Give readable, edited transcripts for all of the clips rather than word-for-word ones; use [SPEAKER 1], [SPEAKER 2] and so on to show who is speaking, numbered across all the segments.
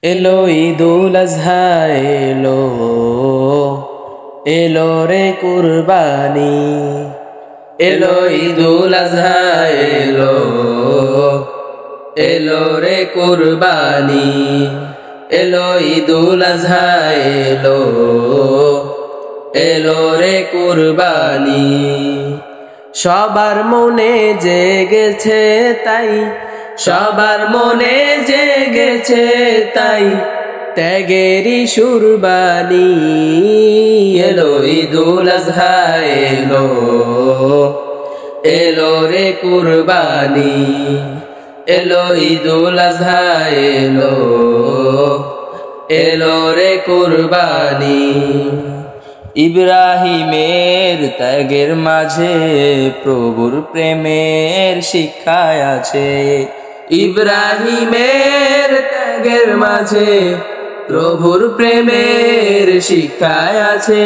[SPEAKER 1] এলো ঈদুল আজহা এলো, এলো রে কুরবানি। এলো ঈদুল আজহা এলো, এলো রে কুরবানি। এলো ঈদুল আজহা এলো, এলো রে কুরবানি। সবার মনে জেগেছে তাই, সবার মনে জেগেছে তাই, ত্যাগেরই সুরবানি। এলো ঈদুল আজহা এলো, এলো রে কুরবানি। এলো ঈদুল আজহা এলো, এলো রে কুরবানি। ইব্রাহিমের ত্যাগের মাঝে প্রভুর প্রেমের শিক্ষায় আছে। ইব্রাহিমের ত্যাগের মাঝে প্রভুর প্রেমের শিক্ষায় আছে।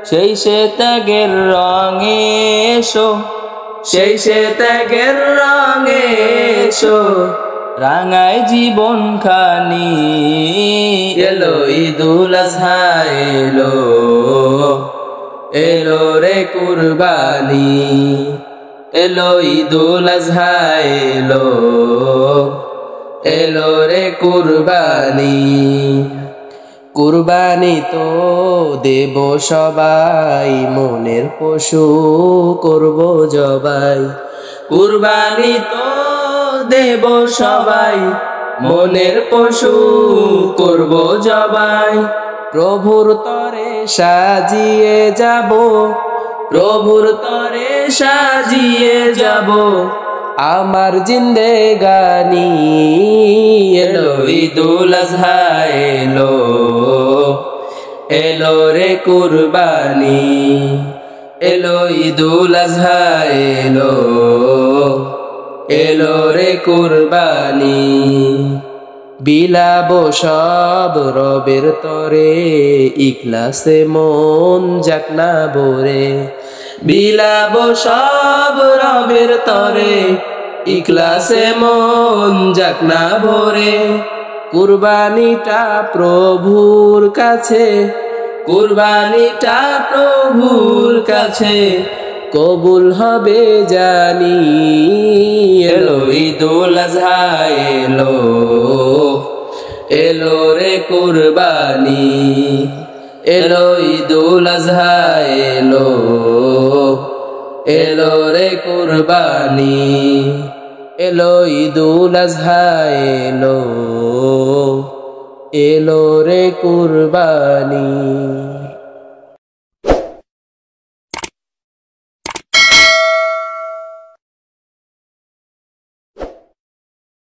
[SPEAKER 1] সেই সে ত্যাগের রঙে এসো, সেই সে ত্যাগের রঙে এসো, রাঙায় জীবন খানি। এলো ঈদুল আজহা এলো, এলো রে কুরবানি। এলো ঈদুল আজহা এলো, এলো রে কুরবানি। কুরবানি তো দেব সবাই, মনের পশু করব জবাই। কুরবানি তো দেব সবাই, মনের পশু করব জবাই। প্রভুর তরে সাজিয়ে যাব, প্রভুর তরে সাজিয়ে যাব আমার জিন্দেগানি। এলো ঈদুল আজহা এলো, এলো রে কুরবানি। এলো ঈদুল আজহা এলো, এলো রে কুরবানি। বিলাবো সব রবের তরে, ইখলাসে মন যাক না ভরে। বিলাবো সব রবের তরে, ইখলাসে মন যাক না ভরে। কুরবানিটা প্রভুর কাছে, কুরবানিটা প্রভুর কাছে কবুল হবে জানি। এলো ঈদুল আজহা এলো, এলো রে কুরবানি। এলো ঈদুল আজহা এলো, এলো রে কুরবানি। এলো ঈদুল আজহা এলো, এলো রে কুরবানি।